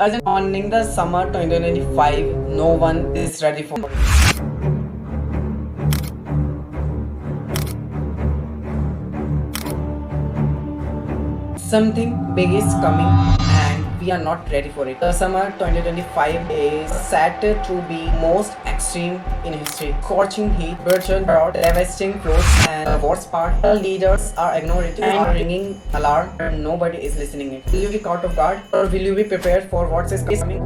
As in morning the summer 2025, no one is ready for it. Something big is coming and we are not ready for it. The summer 2025 is set to be most extreme in history. Scorching heat, virtual drought, devastating floods, and the worst part, the leaders are ignoring it and are ringing alarm, but nobody is listening it. Will you be caught off guard or will you be prepared for what is coming?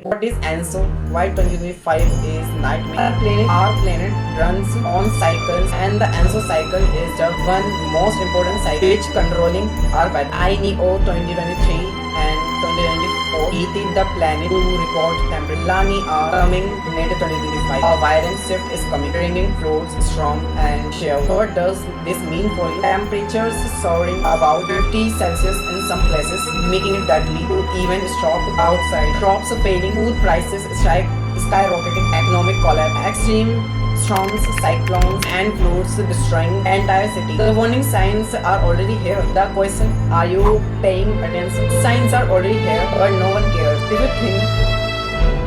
What is ENSO? Why 2025 is nightmare? Our planet runs on cycles and the ENSO cycle is the one most important cycle which controlling our weather. INEO 2023 and 2024 heated the planet to record temperature. Lani are coming mid-2025. A violent shift is coming, bringing floods, storm and shear. What does this mean for you? Temperatures soaring about 50 Celsius in some places, making it deadly to even stop outside. Crops failing, food prices skyrocketing, economic collapse, extreme storms, cyclones, and floods destroying entire city. The warning signs are already here. The question: are you paying attention? Signs are already here, but no one cares. If you think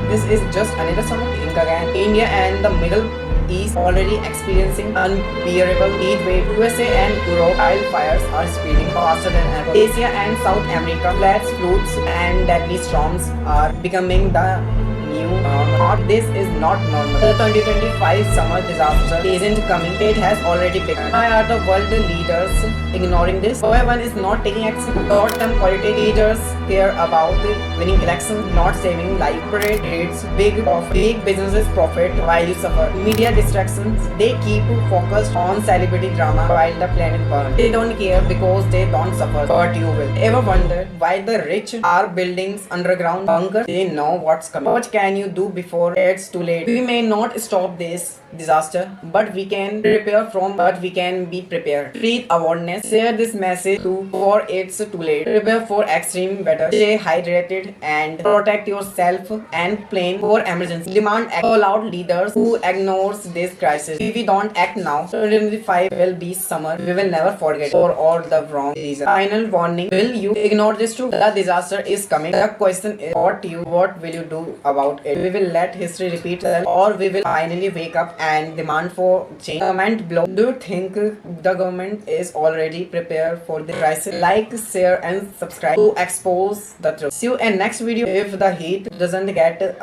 this is just another summer, think again. India and the Middle East already experiencing unbearable heat wave. USA and Europe wildfires are speeding faster than ever. Asia and South America floods, floods, and deadly storms are becoming the new normal. This is not normal. The 2025 summer disaster isn't coming. It has already begun. Why are the world leaders ignoring this? Why one is not taking action? Short-term quality leaders care about winning elections, not saving life. Corporate rates, big businesses profit while you suffer. Media distractions, they keep focused on celebrity drama while the planet burns. They don't care because they don't suffer, but you will. Ever wonder why the rich are building underground bunkers? They know what's coming. What can you do before it's too late? We may not stop this disaster, but we can prepare from, but we can be prepared. Treat awareness, share this message before it's too late. Prepare for extreme weather, stay hydrated and protect yourself and plan for emergency. Demand all out leaders who ignores this crisis. If we don't act now, 2025 will be summer we will never forget for all the wrong reasons. Final warning, will you ignore this too? The disaster is coming. The question is what will you do about it? We will let history repeat itself or we will finally wake up and demand for change. Comment below. Do you think the government is already prepared for the crisis? Like, share and subscribe to expose the truth. See you in next video. If the heat doesn't get us